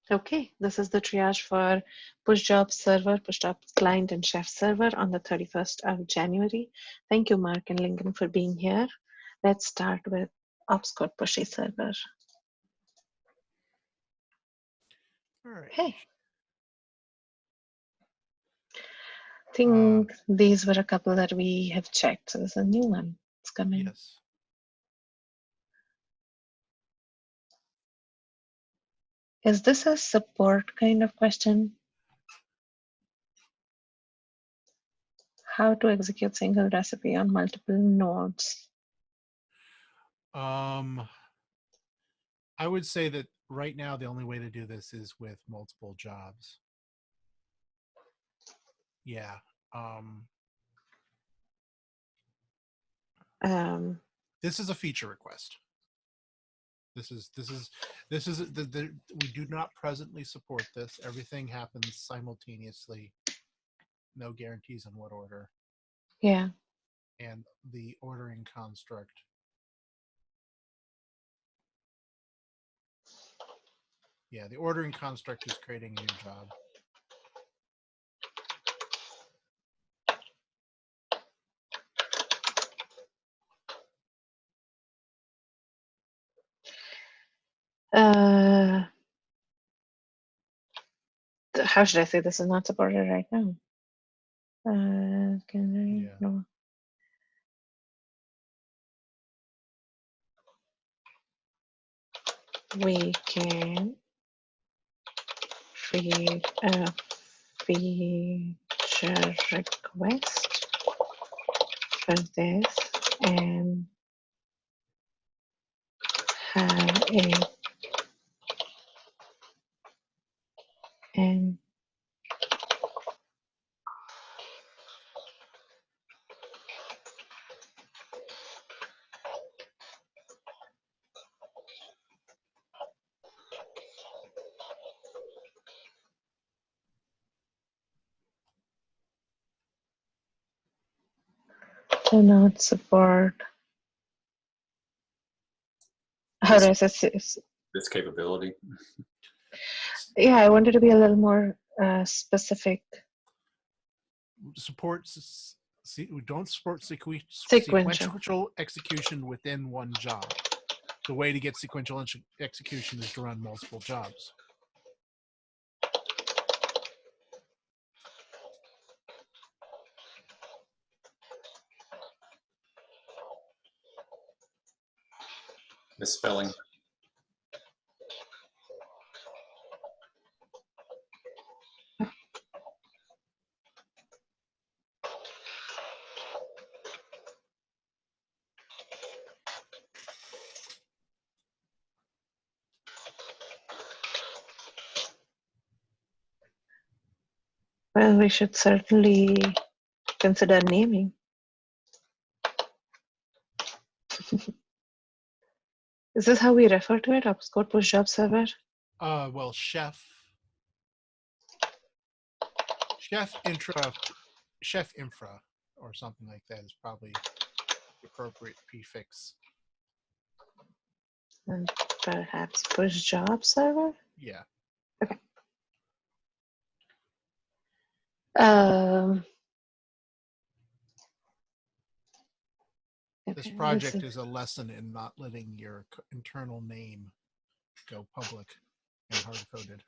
Okay, this is the triage for push job server, push job client, and chef server on the 31st of January. Thank you, Mark and Lincoln, for being here. Let's start with ops code pushy server. All right. Hey, I think these were a couple that we have checked, so there's a new one. It's coming. Yes. Is this a support kind of question? How to execute single recipe on multiple nodes? I would say that right now the only way to do this is with multiple jobs. Yeah. This is a feature request. This is we do not presently support this. Everything happens simultaneously. No guarantees in what order. Yeah. And the ordering construct. Yeah, the ordering construct is creating a new job. How should I say this is not supported right now? Can I? Yeah. No. We can create a feature request for this and have it and do not support. How do I say this capability? Yeah, I wanted to be a little more specific. We don't support Sequential. sequential execution within one job. The way to get sequential execution is to run multiple jobs. Misspelling. Well, we should certainly consider naming. Is this how we refer to it? Ops code push job server? Well, chef infra, or something like that is probably the appropriate prefix. And perhaps push job server? Yeah. Okay. This project is a lesson in not letting your internal name go public and hard-coded.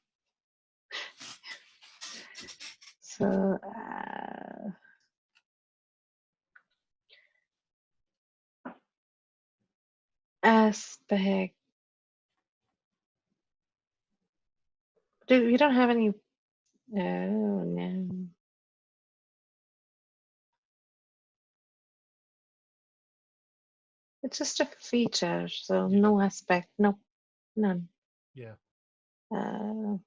So, aspect. Dude, we don't have any. Oh, no. It's just a feature, so Yeah. no aspect, no, none. Yeah. I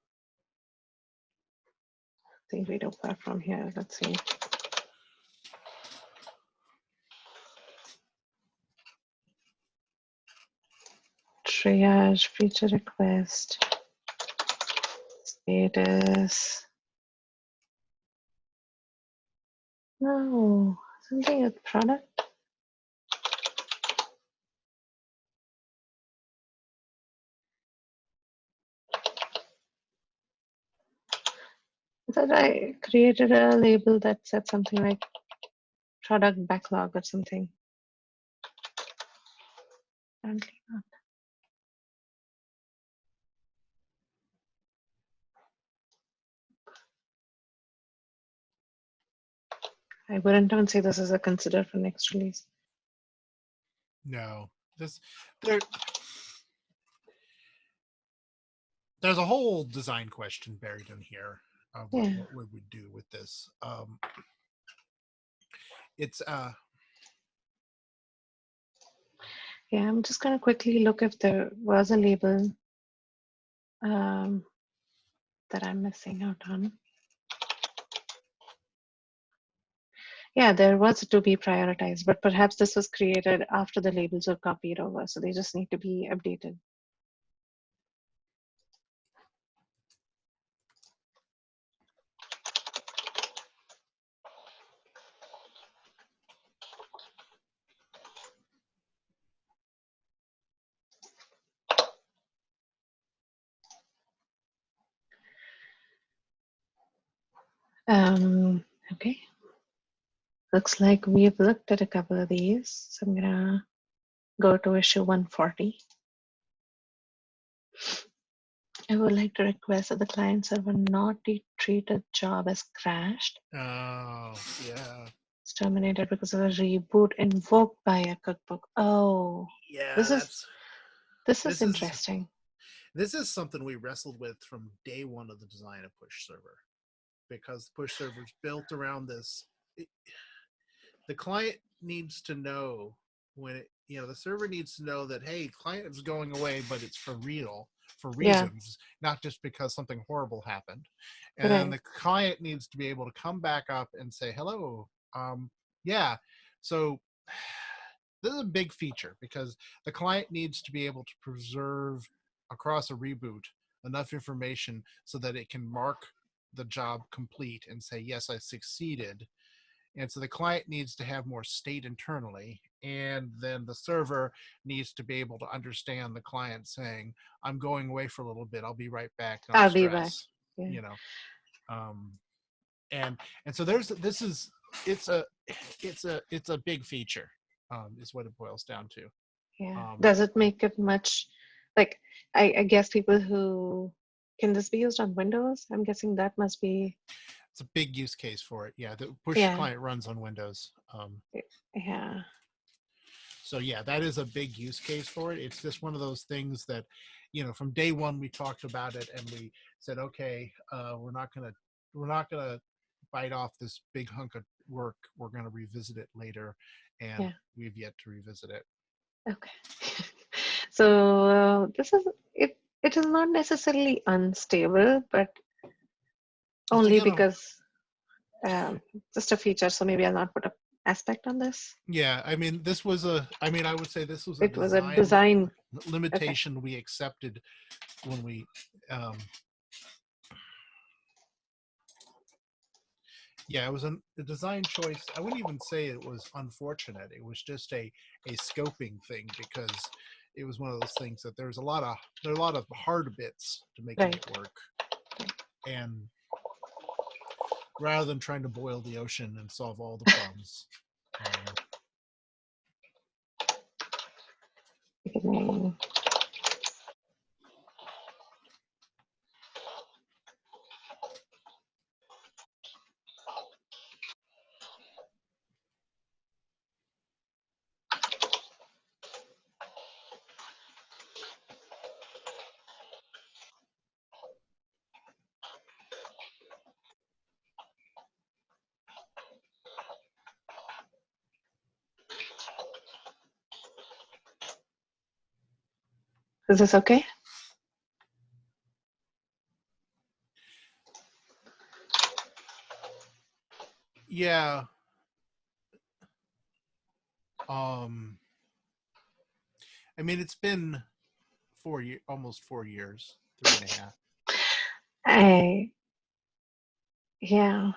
think we do apart from here. Let's see. Triage feature request status. No, something with product. That I created a label that said something like product backlog or something. Apparently not. I wouldn't even say this is a consider for next release. No, there's a whole design question buried in here of Yeah. what would we do with this. It's Yeah, I'm just gonna quickly look if there was a label that I'm missing out on. Yeah, there was to be prioritized, but perhaps this was created after the labels were copied over, so they just need to be updated. Okay. Looks like we've looked at a couple of these. So I'm gonna go to issue 140. I would like to request that the client server not treat a job as crashed. oh yeah, It's terminated because of a reboot invoked by a cookbook. Oh, yeah. this is this is This is interesting. this is something we wrestled with from day one of the design of Push Server, because Push Server is built around this. The client needs to know when the server needs to know that, hey, client is going away, but it's for real, for Yeah, reasons, not just because something horrible happened. And then right. the client needs to be able to come back up and say hello. Yeah, so this is a big feature because the client needs to be able to preserve across a reboot enough information so that it can mark the job complete and say, yes, I succeeded. And so the client needs to have more state internally. And then the server needs to be able to understand the client saying, I'm going away for a little bit. I'll be right back. Don't I'll be back. stress. Yeah, You know. Um, and so it's a big feature, is what it boils down to. yeah. Um, Does it make it much like I guess people who can this be used on Windows? I'm guessing that must be it's a big use case for it. Yeah, the push yeah, client runs on Windows. yeah, So yeah, that is a big use case for it. It's just one of those things that, from day one we talked about it and we said, okay, we're not gonna bite off this big hunk of work. We're gonna revisit it later, and yeah. we've yet to revisit it. Okay. So this is it. It is not necessarily unstable, but It's only again a because just a feature. So maybe I'll not put a aspect on this. Yeah, I mean, I would say this was a It was a design design. Okay. limitation we accepted when we um, yeah, it was a design choice. I wouldn't even say it was unfortunate. It was just a scoping thing, because it was one of those things that there are a lot of hard bits to making Right. it work. And rather than trying to boil the ocean and solve all the problems. Mm. Is this okay? Yeah. Um, I mean, it's been almost 4 years, 3.5. I yeah.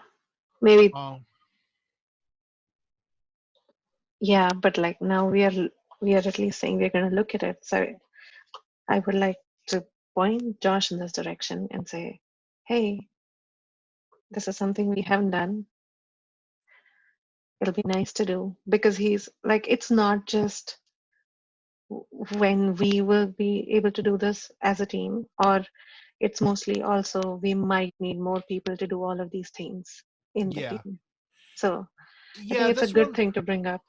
Maybe Um, yeah, but like now we are at least saying we're going to look at it. So I would like to point Josh in this direction and say, hey, This is something we haven't done. It'll be nice to do because he's like, it's not just when we will be able to do this as a team, or it's mostly also we might need more people to do all of these things in the Yeah. team. So I think Yeah, it's a this good one, thing to bring up.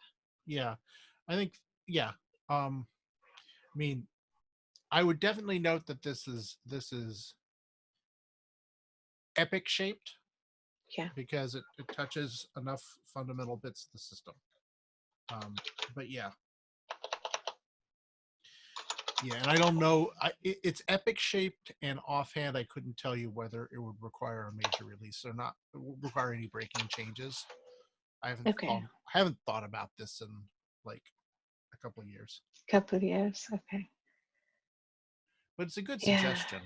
yeah. I think, yeah. I mean, I would definitely note that this is epic shaped Yeah. because it touches enough fundamental bits of the system. But yeah, yeah, and I don't know. It's epic shaped, and offhand, I couldn't tell you whether it would require a major release or not. It would require any breaking changes. Okay. I haven't thought about this in like a couple of years, Couple years. Okay. but it's a good Yeah. suggestion.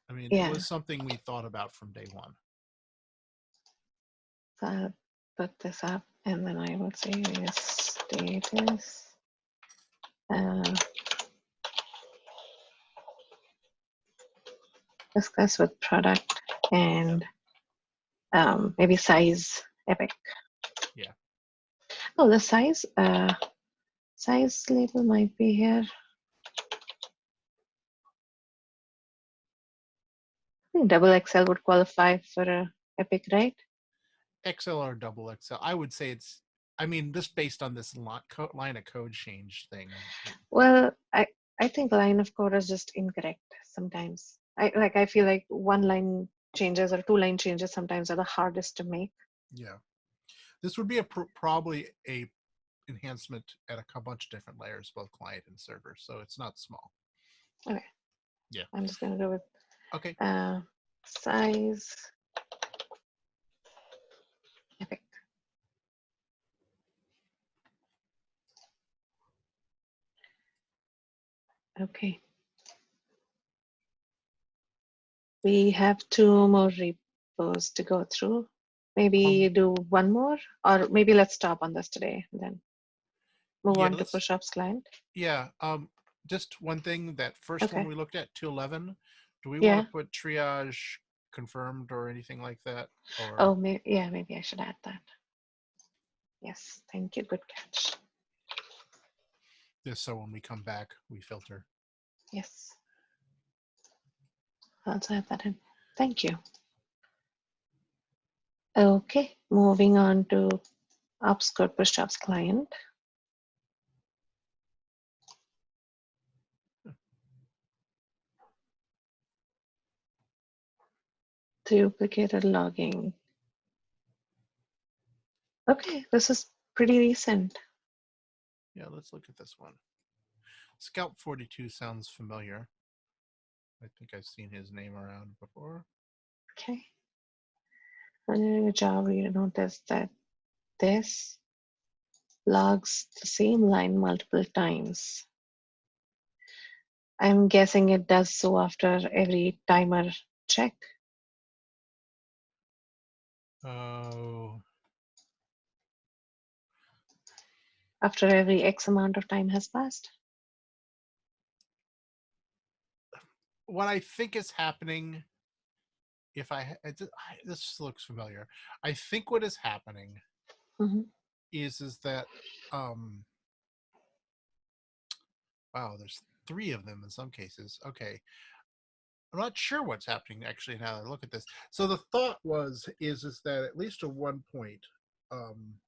I mean, it Yeah. was something we thought about from day one. So I'll put this up and then I will say status. Uh, discuss with product Yeah, and maybe size epic. yeah, Oh, the size label might be here. I think double XL would qualify for a epic, right? XL or double XL. I would say it's. I mean, this based on this line of code change thing. Well, I think line of code is just incorrect sometimes. I feel like one line changes or two line changes sometimes are the hardest to make. Yeah, this would be probably a enhancement at a bunch of different layers, both client and server. So it's not small. Okay, Yeah. I'm just gonna go with Okay. uh, size epic. Okay, we have two more repos to go through. Maybe Um. do one more, or maybe let's stop on this today, and then move Yeah. on to Let's. push-ups client. Yeah. Just one thing. That first one Okay. we looked at, 211. Do we want Yeah. to put triage confirmed or anything like that, Oh, or yeah. Maybe I should add that. Yes. Thank you. Good catch. just so when we come back we filter? Yes. I'll also add that in. Thank you. Okay. Moving on to Upskirt push-ups client. Duplicated logging. Okay. This is pretty recent. Yeah. Let's look at this one. Scalp 42 sounds familiar. I think I've seen his name around before. Okay. When you're doing a job, you notice that this logs the same line multiple times. I'm guessing it does so after every timer check, Oh. after every X amount of time has passed. What I think is happening, if this looks familiar. I think what is happening Mhm. is that um wow, there's three of them in some cases. Okay. I'm not sure what's happening actually now that I look at this. So the thought is that at least at one point, um,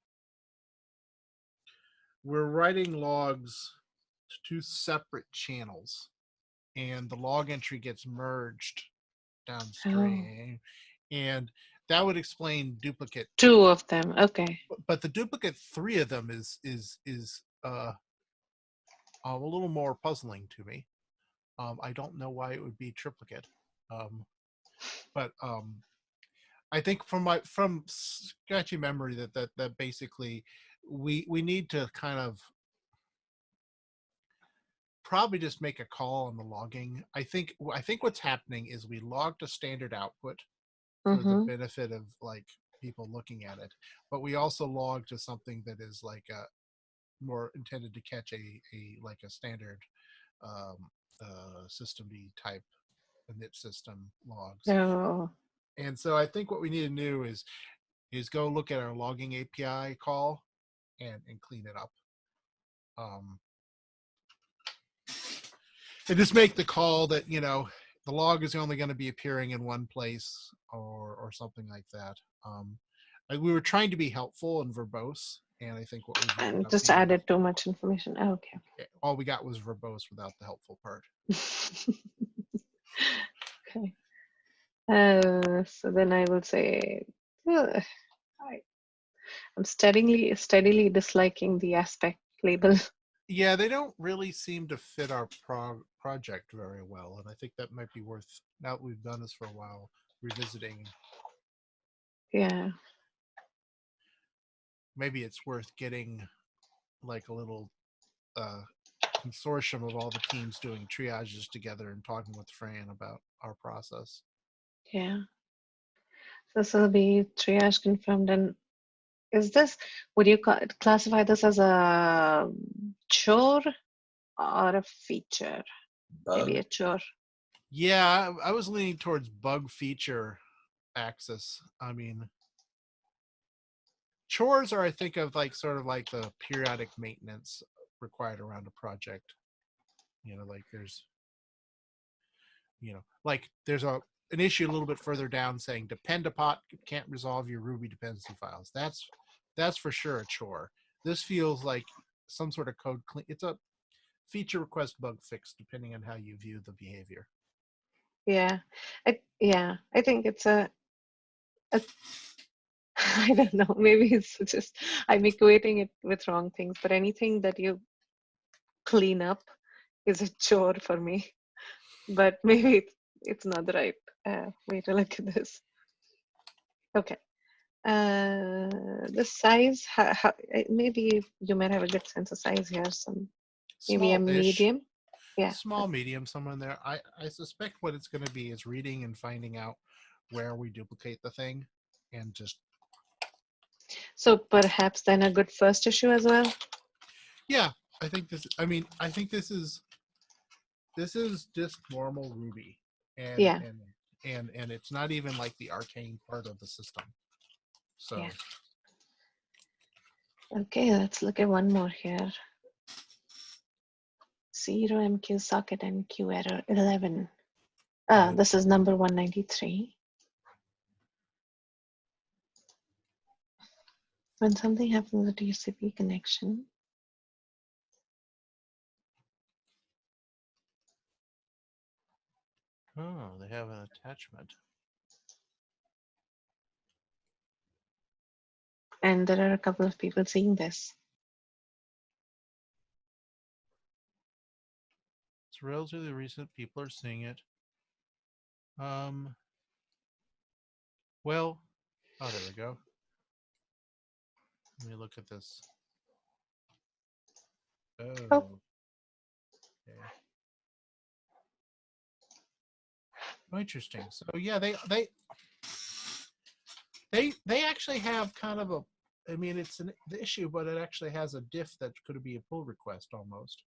we're writing logs to two separate channels, and the log entry gets merged Oh, downstream, and that would explain duplicate. two of them. Okay. But the duplicate three of them is a little more puzzling to me. I don't know why it would be triplicate, um, but I think from sketchy memory that basically we need to kind of probably just make a call on the logging. I think what's happening is we logged a standard output for the Mm-hmm. benefit of like people looking at it, but we also logged to something that is like a more intended to catch a like a standard um, system D type init system logs. Oh. And so I think what we need to do is go look at our logging API call and clean it up. And just make the call that, the log is only going to be appearing in one place or something like that. We were trying to be helpful and verbose, and I think what we've ended And up just being added too much information. Oh, okay. all we got was verbose without the helpful part. Okay. So then I will say, I'm steadily disliking the aspect label. Yeah, they don't really seem to fit our project very well, and I think that might be worth, now that we've done this for a while, revisiting. Yeah. Maybe it's worth getting like a little consortium of all the teams doing triages together and talking with Fran about our process. Yeah. So this will be triage confirmed. And is this, would you classify this as a chore or a feature? Maybe a chore. Yeah, I was leaning towards bug feature axis. I mean, chores are, I think of like sort of like the periodic maintenance required around a project. Like there's an issue a little bit further down saying dependapot can't resolve your Ruby dependency files. That's for sure a chore. This feels like some sort of code clean. It's a feature request bug fix, depending on how you view the behavior. Yeah. I think it's a I don't know. Maybe it's just I'm equating it with wrong things, but anything that you clean up is a chore for me. But maybe it's not the right way to look at this. Okay. The size, maybe you might have a good sense of size here. Maybe a Small-ish, medium. Yeah. small, medium, somewhere in there. I suspect what it's going to be is reading and finding out where we duplicate the thing, and just So perhaps then a good first issue as well. yeah. I think this. I mean, I think this is just normal Ruby, and Yeah. and and it's not even like the arcane part of the system. So Yeah. Okay, let's look at one more here. 0 MQ socket NQ error 11. This is number 193. When something happens with TCP connection, oh, they have an attachment. and there are a couple of people seeing this. It's relatively recent. People are seeing it. Well, oh, there we go. Let me look at this. Oh, Oh, okay. Oh, interesting. So yeah, they actually have kind of a. I mean, it's an issue, but it actually has a diff that could be a pull request almost.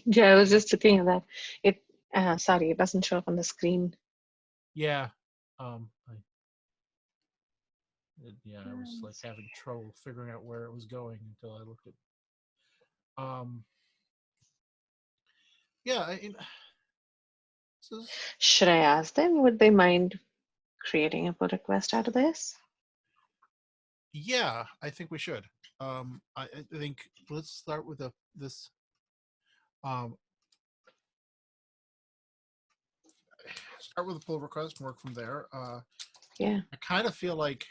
yeah, I was just looking at that. It, sorry, it doesn't show up on the screen. Yeah. I was like having trouble figuring out where it was going until I looked at. Yeah. Should I ask them? Would they mind creating a pull request out of this? Yeah, I think we should. I think let's start with this. Um, Start with a pull request and work from there. Yeah. I kind of feel like,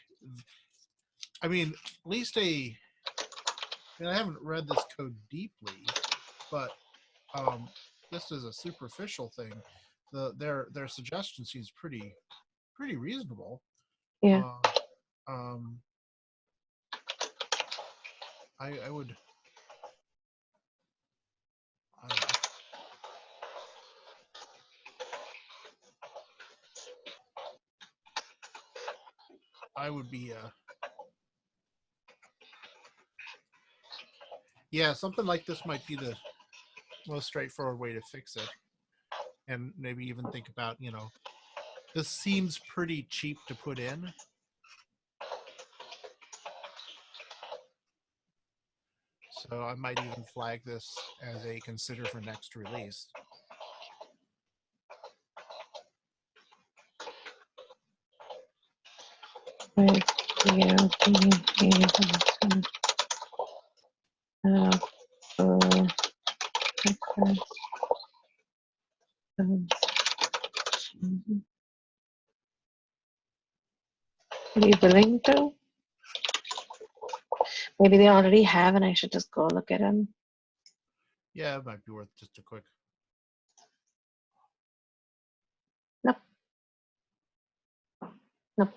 I mean, at least I haven't read this code deeply, but just as a superficial thing, their suggestion seems pretty reasonable. Yeah. Uh, um, I would. I would be yeah, something like this might be the most straightforward way to fix it, and maybe even think about This seems pretty cheap to put in. So I might even flag this as a consider for next release. Are you willing to? Maybe they already have, and I should just go look at them. Yeah, it might be worth just a quick. Nope. Nope.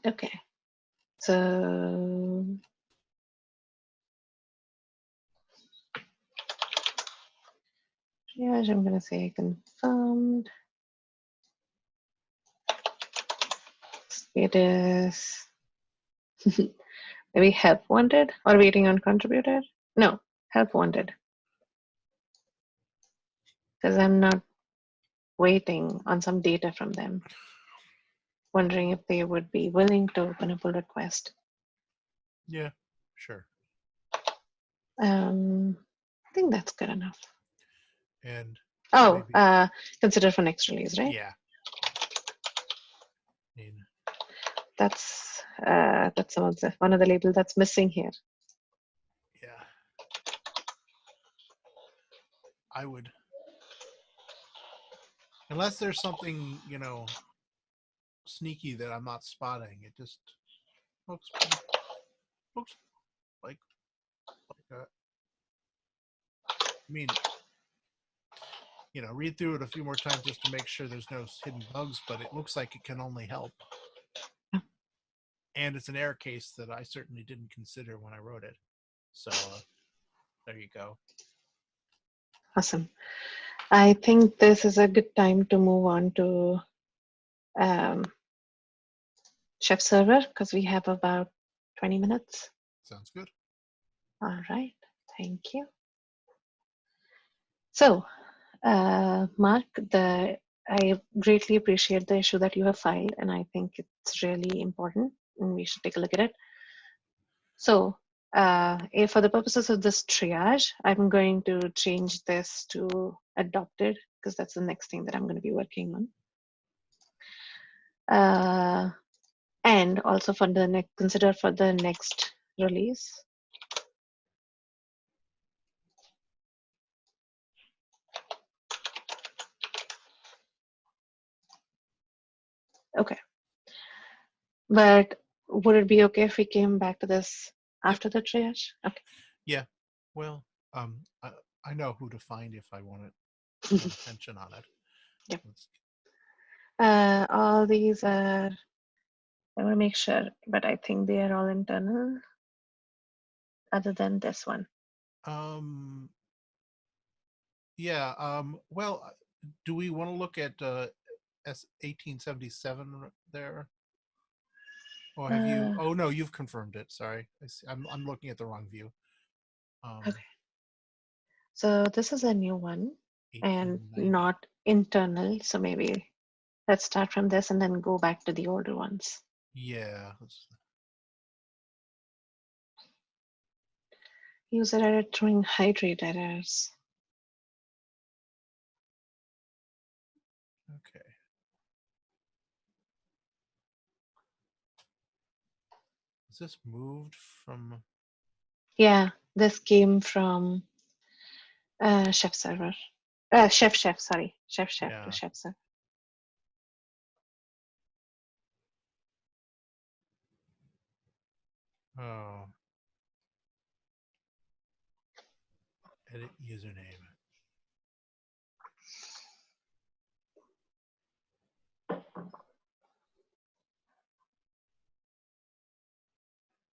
Okay. So yeah, I'm gonna say confirmed. Status. Maybe help wanted or waiting on contributor? No, help wanted. Because I'm not waiting on some data from them. Wondering if they would be willing to open a pull request. Yeah, sure. I think that's good enough. And oh, maybe, consider for next release, right? yeah. I mean, that's some of the one of the labels that's missing here. yeah. I would, unless there's something, you know, sneaky that I'm not spotting. It just looks like that. I mean, you know, read through it a few more times just to make sure there's no hidden bugs, but it looks like it can only help. And it's an error case that I certainly didn't consider when I wrote it. So there you go. Awesome. I think this is a good time to move on to Chef Server because we have about 20 minutes. Sounds good. All right. Thank you. So, Mark, I greatly appreciate the issue that you have filed, and I think it's really important, and we should take a look at it. So, for the purposes of this triage, I'm going to change this to adopted because that's the next thing that I'm going to be working on. And also for the next, consider for the next release. Okay. But would it be okay if we came back to this after the triage? Okay. Yeah. Well, I know who to find if I want attention on it. Yep. All these are, I want to make sure, but I think they are all internal other than this one. Yeah. Well, do we want to look at S1877 there? Or have you? Oh no, you've confirmed it. Sorry, I'm looking at the wrong view. Okay. So this is a new one and 1890. not internal. So maybe let's start from this and then go back to the older ones. Yeah. User error throwing hydrate errors. Okay. Is this moved from? Yeah, this came from Chef Server. Chef, sorry. Chef Yeah. to Chef Server. Oh. Edit username.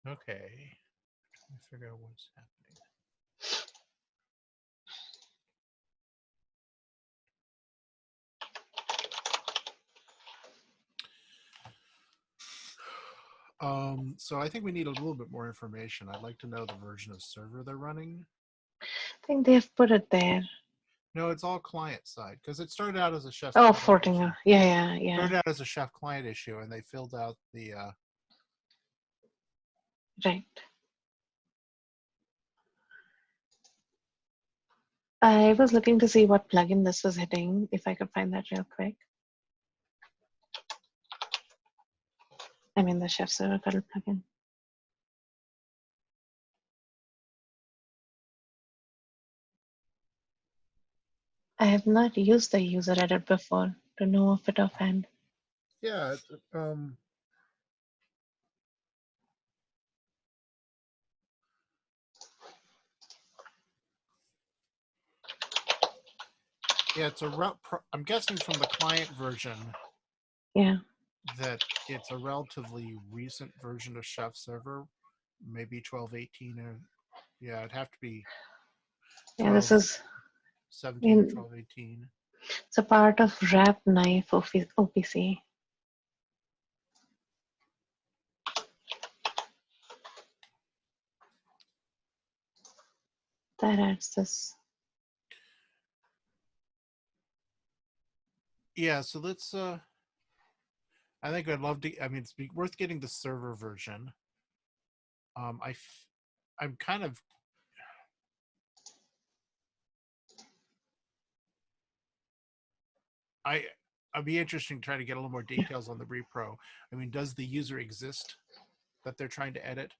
Okay. Trying to figure out what's happening. So I think we need a little bit more information. I'd like to know the version of server they're running. I think they've put it there. No, it's all client side because it started out as a chef's Oh, client issue. Fortinger. Yeah. Started out as a chef client issue, and they filled out the. Right. I was looking to see what plugin this was hitting, if I could find that real quick. I mean, the chef server cuddle plugin. I have not used the user edit before to know of it offhand. Yeah. Yeah, it's a. I'm guessing from the client version. Yeah. That it's a relatively recent version of Chef Server, maybe 12.18 or yeah, it'd have to be Yeah, this 12, is 17 or in, 12.18. it's a part of Wrap Knife OPC. That adds this. Yeah, so let's I think I'd love to. I mean, it's worth getting the server version. I'm kind of. I'd be interested in trying to get a little more details on the repro. I mean, does the user exist that they're trying to edit?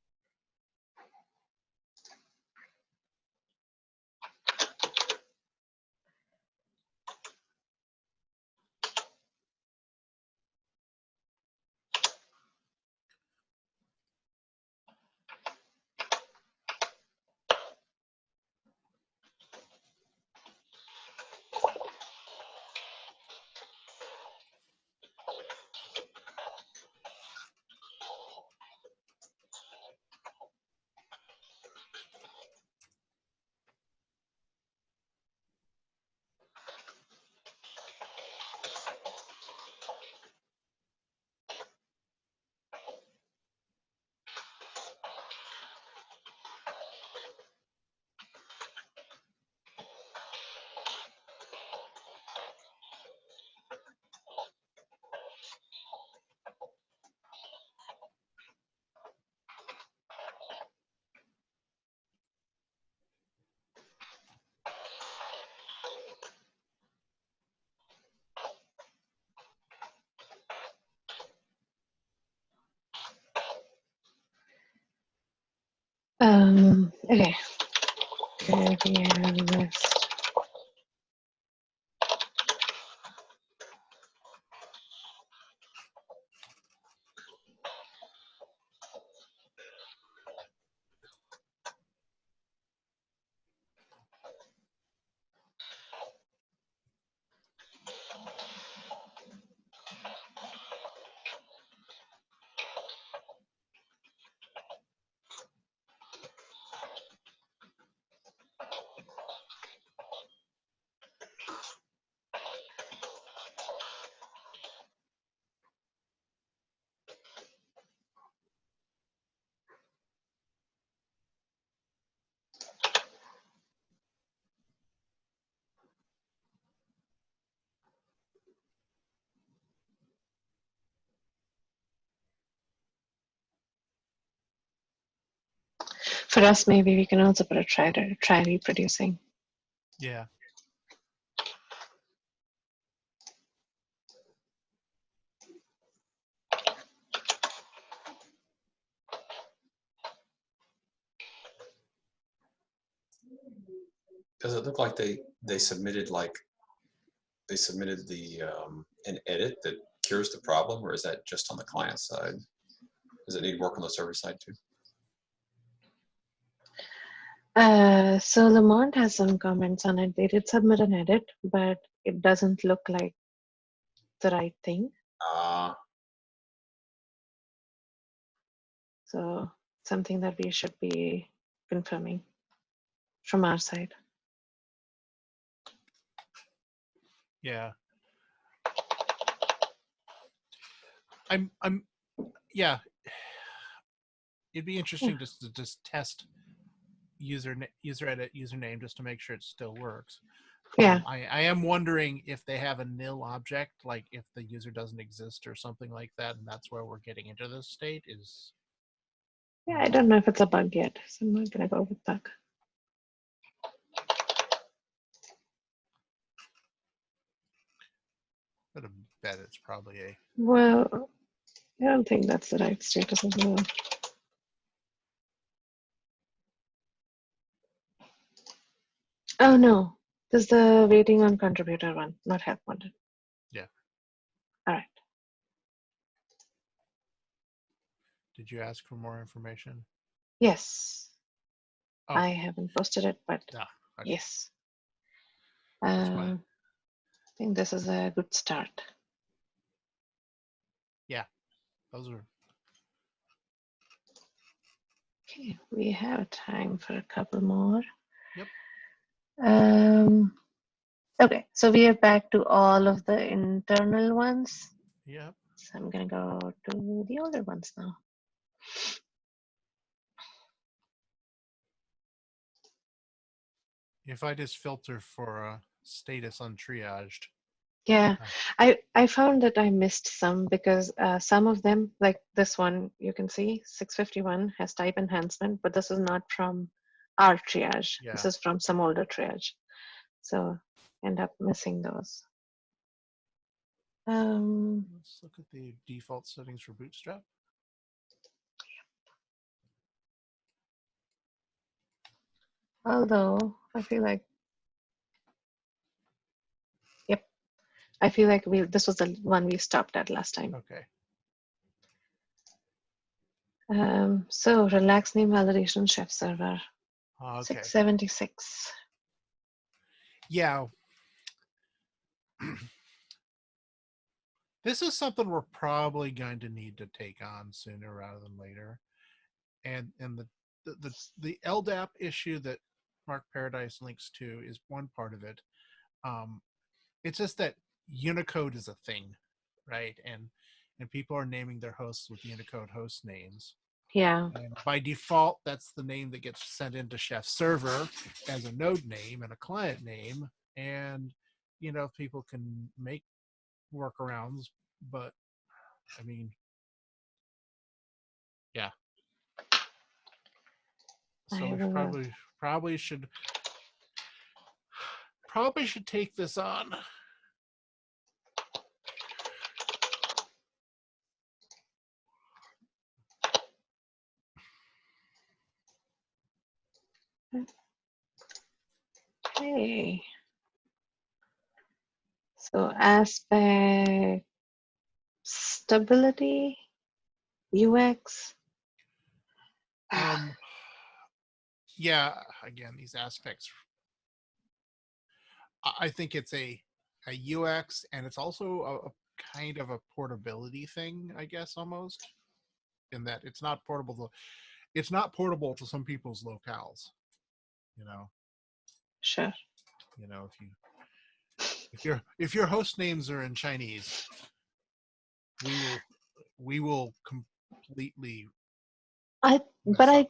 Okay. Career list. For us, maybe we can also put a try reproducing. Yeah. Does it look like they submitted the an edit that cures the problem, or is that just on the client side? Does it need work on the server side too? So Lamont has some comments on it. They did submit an edit, but it doesn't look like the right thing. So something that we should be confirming from our side. Yeah. I'm yeah. it'd be interesting just to test user edit username just to make sure it still works. Yeah. I am wondering if they have a nil object, like if the user doesn't exist or something like that, and that's where we're getting into this state. Yeah, I don't know if it's a bug yet, so I'm not gonna go with bug. But I bet it's probably a. Well, I don't think that's the right status as well. Oh no, this is the waiting on contributor one, not help wanted. Yeah. All right. Did you ask for more information? Yes. Oh. I haven't posted it, but Yeah. Okay. yes. That's fine. I think this is a good start. Yeah. Those are. Okay, we have time for a couple more. Yep. Okay, so we are back to all of the internal ones. Yep. So I'm gonna go to the older ones now. If I just filter for status untriaged. Yeah, I found that I missed some because some of them, like this one, you can see 651 has type enhancement, but this is not from our triage. Yeah. This is from some older triage. So end up missing those. Let's look at the default settings for Bootstrap. Although I feel like, yep, I feel like this was the one we stopped at last time. Okay. So relax name validation chef server. Okay. 676. Yeah. This is something we're probably going to need to take on sooner rather than later. And the LDAP issue that Mark Paradise links to is one part of it. It's just that Unicode is a thing, right? And people are naming their hosts with Unicode host names. Yeah. And by default, that's the name that gets sent into Chef Server as a node name and a client name. And, people can make workarounds, but I mean, yeah. So we probably should take this on. Okay. So aspect stability, UX. Yeah, again, these aspects. I think it's a UX, and it's also a kind of a portability thing, I guess, almost, in that it's not portable. It's not portable to some people's locales. Sure. If your host names are in Chinese, we will completely. But I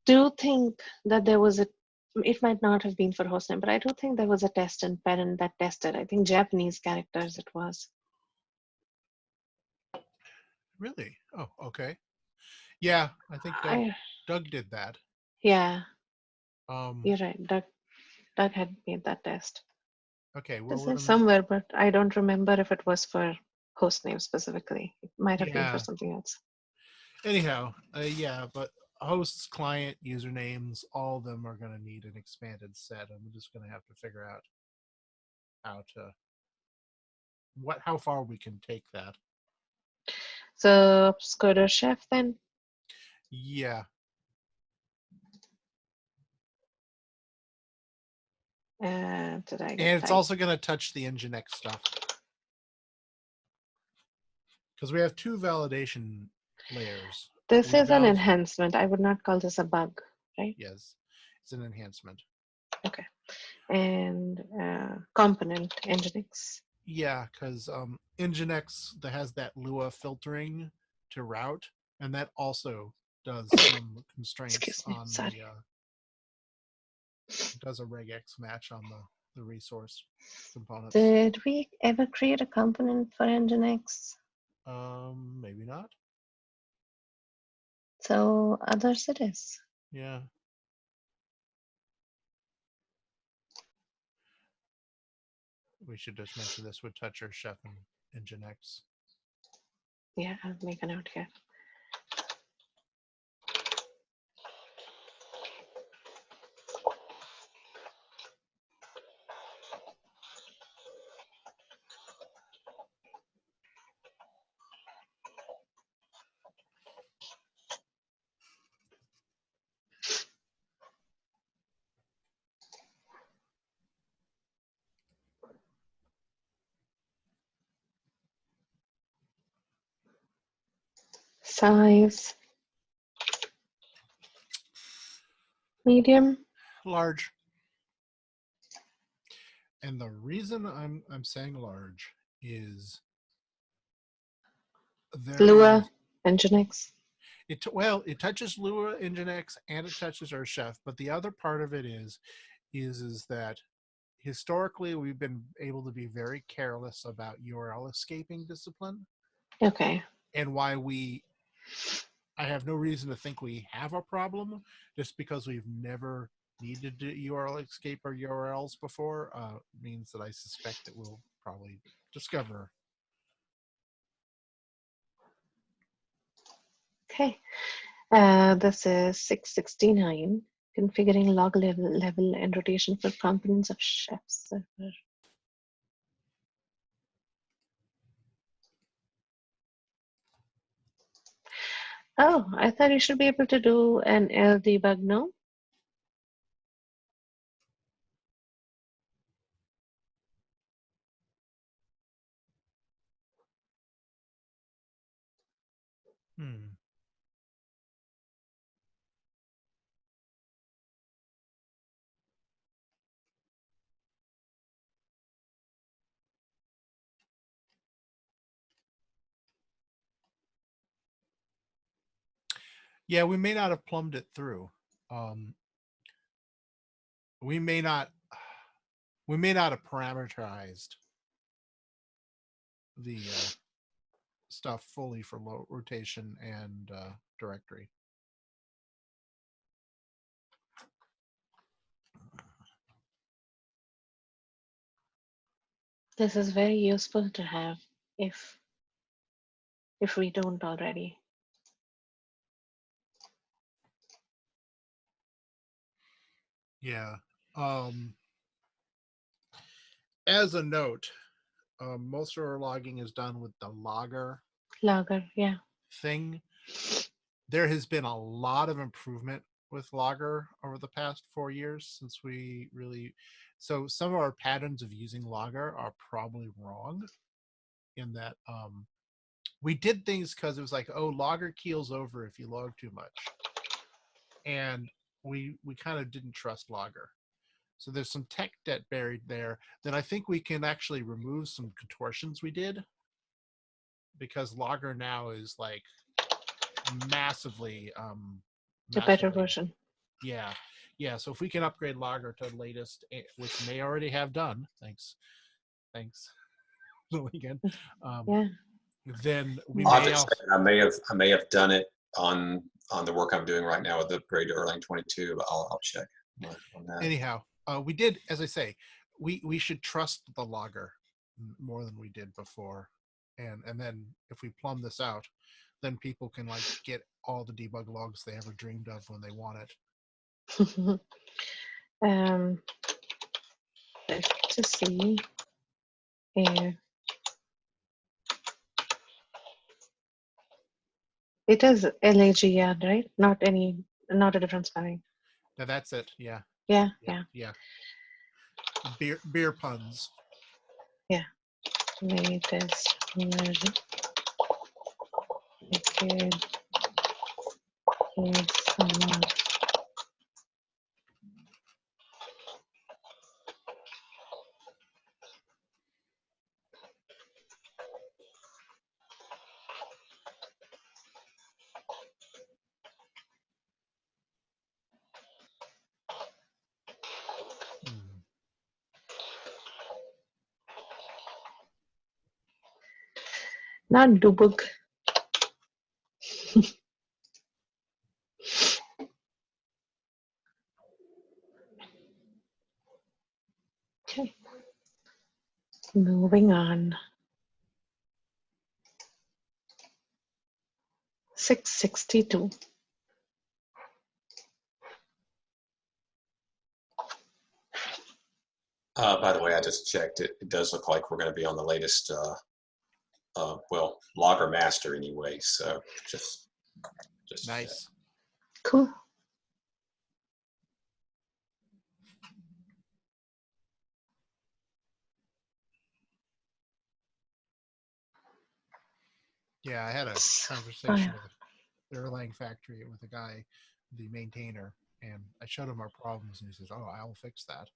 do think that there was it might not have been for hostname, but I do think there was a test in parent that tested. I think Japanese characters it was. Really? Oh, okay. Yeah, I think Doug did that. Yeah. You're right. Doug had made that test. Okay, This is somewhere, but I don't remember if it was for hostname specifically. It might have been for something else. Anyhow, yeah, but hosts, client, usernames, all of them are going to need an expanded set, and we're just going to have to figure out how far we can take that. So Skoda Chef then? Yeah. And it's also going to touch the Nginx stuff. Because we have two validation layers. This is an enhancement. I would not call this a bug, right? Yes, it's an enhancement. Okay. And component Nginx. Yeah, because Nginx that has that Lua filtering to route, and that also does some constraints Excuse me, on sorry. it does a regex match on the resource components. Did we ever create a component for Nginx? Maybe not. So others it is. Yeah. We should just mention this with Toucher, Chef, and Nginx. Yeah, I'll make a note here. Size, medium. Large. And the reason I'm saying large is there Lua, is Nginx. it touches Lua, Nginx, and it touches our Chef. But the other part of it is that historically we've been able to be very careless about URL escaping discipline, Okay. and why I have no reason to think we have a problem just because we've never needed to URL escape our URLs before means that I suspect that we'll probably discover. Okay. This is 669. Configuring log level and rotation for components of Chef server. Oh, I thought you should be able to do an L debug, no? Hmm. Yeah, we may not have plumbed it through. We may not have parameterized the stuff fully for low rotation and directory. This is very useful to have if we don't already. Yeah. As a note, most of our logging is done with the logger Logger, yeah. thing. There has been a lot of improvement with logger over the past 4 years since we really. So some of our patterns of using logger are probably wrong in that we did things because it was like, oh, logger keels over if you log too much, and we kind of didn't trust logger. So there's some tech debt buried there that I think we can actually remove some contortions we did, because logger now is like massively The better version. yeah. So if we can upgrade logger to the latest, which may already have done, thanks again, Yeah. then we I'll may just also, say, I may have done it on the work I'm doing right now with the upgrade to Erlang 22, but I'll check on that. anyhow, we did, as I say, we should trust the logger more than we did before, and then if we plumb this out, then people can like get all the debug logs they ever dreamed of when they want it. Let's just see if it is LAGR, right? Not a different spelling. Now that's it. Yeah. Yeah. Beer puns. Yeah. Latest version. Okay. Not dubug. Okay. Moving on. 662. By the way, I just checked it. It does look like we're going to be on the latest, well, Logger Master anyway. So just Nice. Cool. Yeah, I had a conversation with the Erlang factory with a guy, the maintainer, and I showed him our problems, and he says, "Oh, I'll fix that."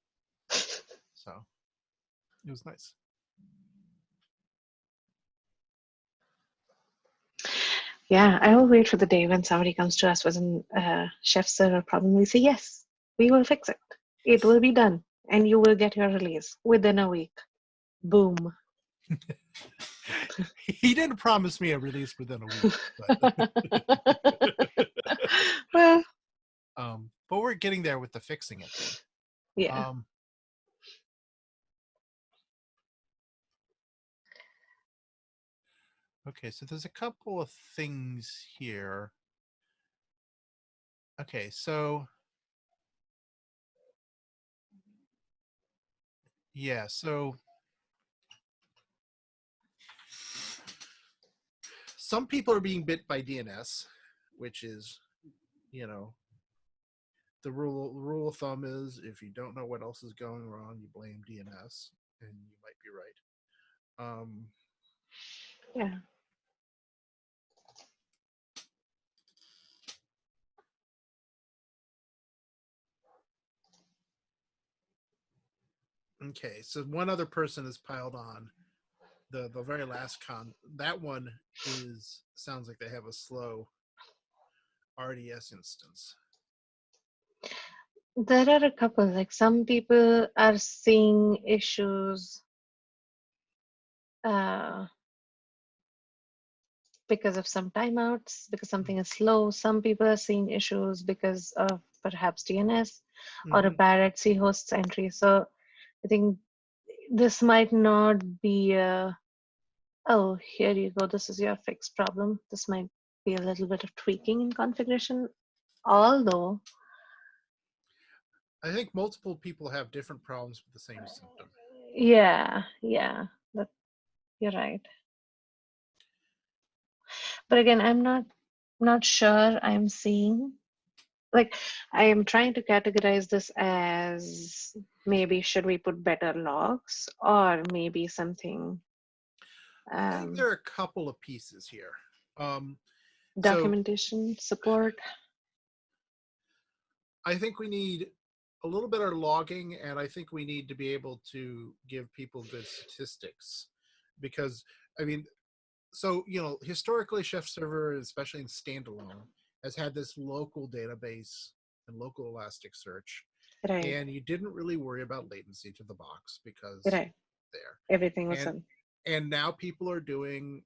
So it was nice. Yeah, I will wait for the day when somebody comes to us with a chef server problem. We say, yes, we will fix it. It will be done, and you will get your release within a week. Boom. He didn't promise me a release within a week, but Well, but we're getting there with the fixing it thing. yeah. Okay, so there's a couple of things here. Okay, so yeah, so some people are being bit by DNS, which is, you know, the rule of thumb is if you don't know what else is going wrong, you blame DNS, and you might be right. Yeah. Okay, so one other person is piled on. The very last that one sounds like they have a slow RDS instance. There are a couple, like some people are seeing issues because of some timeouts, because something is slow. Some people are seeing issues because of perhaps DNS or a bad etc hosts entry. So I think this might not be oh, here you go, this is your fixed problem. This might be a little bit of tweaking in configuration, although I think multiple people have different problems with the same symptom. yeah, that, you're right. But again, I'm not sure I'm seeing, like, I am trying to categorize this as maybe should we put better logs or maybe something I think there are a couple of pieces here. documentation support. I think we need a little bit of logging, and I think we need to be able to give people good statistics, because I mean, so historically, Chef Server, especially in standalone, has had this local database and local Elasticsearch, Right, and you didn't really worry about latency to the box because right. there. Everything was And now people are doing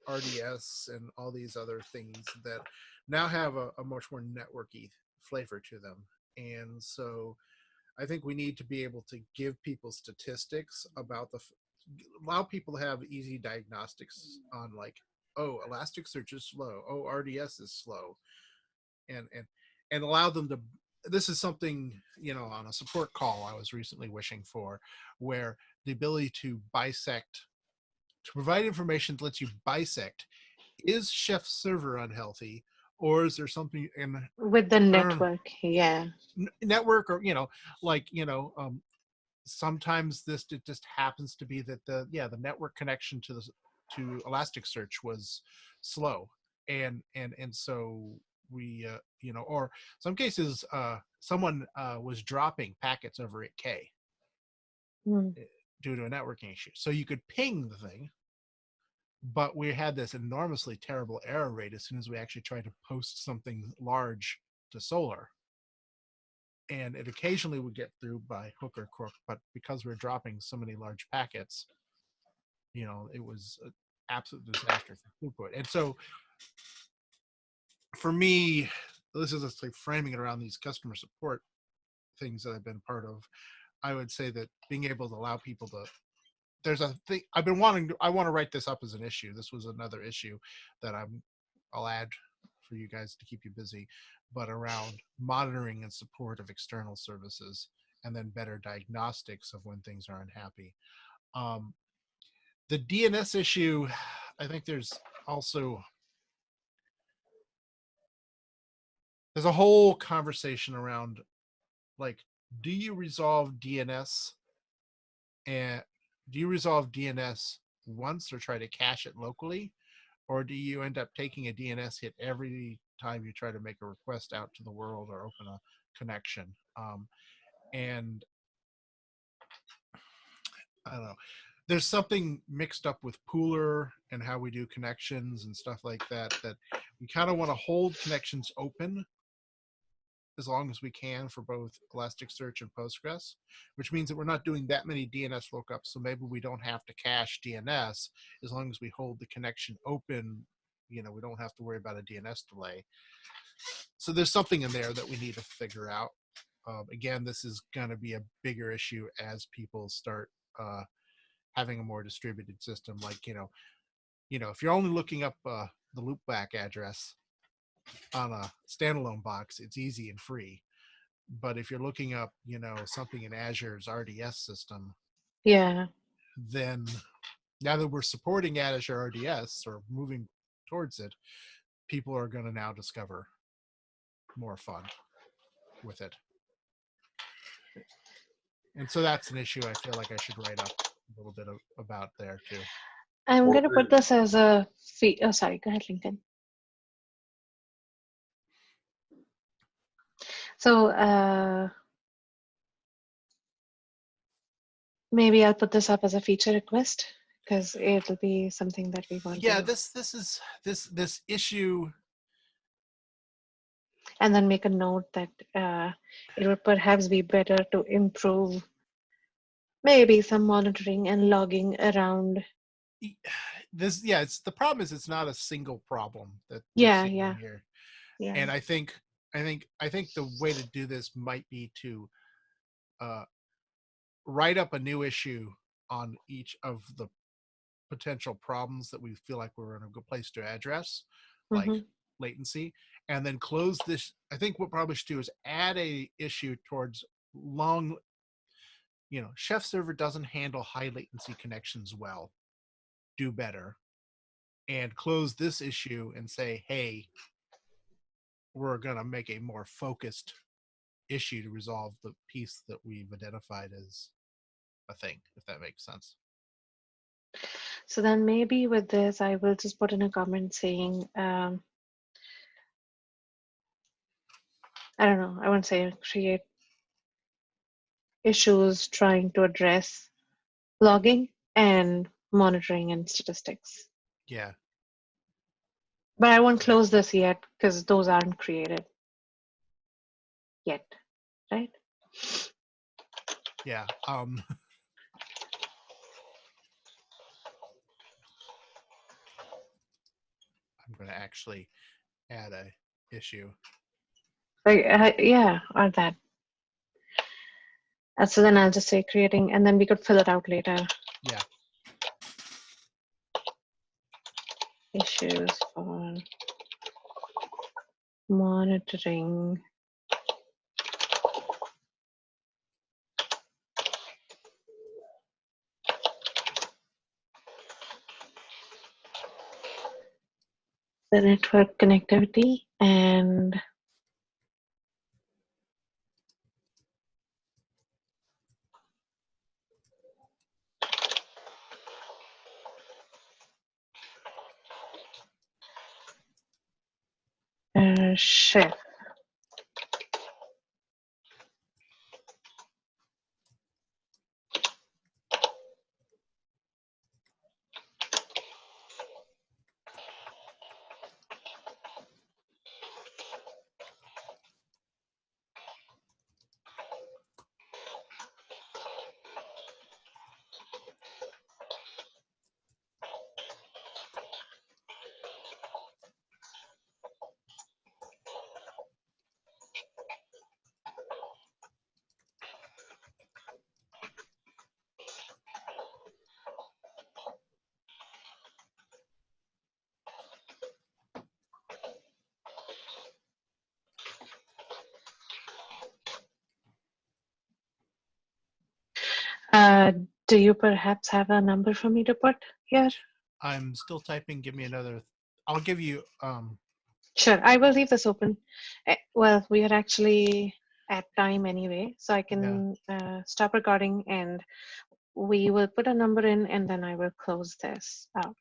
RDS and all these other things that now have a much more networky flavor to them. And so I think we need to be able to give people statistics about allow people to have easy diagnostics on, like, oh, Elasticsearch is slow, oh, RDS is slow, and allow them to. This is something, on a support call I was recently wishing for, where the ability to provide information that lets you bisect, is Chef Server unhealthy, or is there something in with the network. Yeah. network, or sometimes it just happens to be that the network connection to Elasticsearch was slow, and so we or some cases someone was dropping packets over 8K due to a networking issue, so you could ping the thing, but we had this enormously terrible error rate as soon as we actually tried to post something large to Solar. And it occasionally would get through by hook or crook, but because we're dropping so many large packets, it was absolute disaster for throughput. And so for me, this is just like framing it around these customer support things that I've been part of. I would say that being able to allow people to, there's a thing I've been wanting to, I want to write this up as an issue. This was another issue that I'll add for you guys to keep you busy, but around monitoring and support of external services, and then better diagnostics of when things are unhappy. The DNS issue, I think there's a whole conversation around, like, do you resolve DNS once or try to cache it locally, or do you end up taking a DNS hit every time you try to make a request out to the world or open a connection? And I don't know. There's something mixed up with Pooler and how we do connections and stuff like that, that we kind of want to hold connections open as long as we can for both Elasticsearch and Postgres, which means that we're not doing that many DNS lookups. So maybe we don't have to cache DNS as long as we hold the connection open. We don't have to worry about a DNS delay. So there's something in there that we need to figure out. Again, this is going to be a bigger issue as people start having a more distributed system. Like, if you're only looking up the loopback address on a standalone box, it's easy and free. But if you're looking up, something in Azure's RDS system, Yeah. then now that we're supporting Azure RDS or moving towards it, people are going to now discover more fun with it. And so that's an issue I feel like I should write up a little bit about there too. I'm going to put this as a oh, sorry, go ahead, Lincoln. So maybe I'll put this up as a feature request because it'll be something that we want Yeah, to. this issue. And then make a note that it would perhaps be better to improve maybe some monitoring and logging around. It's the problem is it's not a single problem that Yeah, seeing yeah, here. yeah. And I think the way to do this might be to write up a new issue on each of the potential problems that we feel like we're in a good place to address, like latency, and then close this. I think what probably should do is add a issue towards long, Chef server doesn't handle high latency connections well, do better, and close this issue and say, hey, we're going to make a more focused issue to resolve the piece that we've identified as a thing, if that makes sense. So then maybe with this, I will just put in a comment saying, I don't know, I won't say create issues trying to address logging and monitoring and statistics. Yeah. But I won't close this yet because those aren't created yet, right? Yeah. I'm going to actually add a issue. Yeah, or that. So then I'll just say creating, and then we could fill it out later. Yeah. Issues for monitoring the network connectivity and chef. Do you perhaps have a number for me to put here? I'm still typing. Give me another. I'll give you. Sure, I will leave this open. Well, we are actually at time anyway, so I can stop recording and we will put a number in and then I will close this out.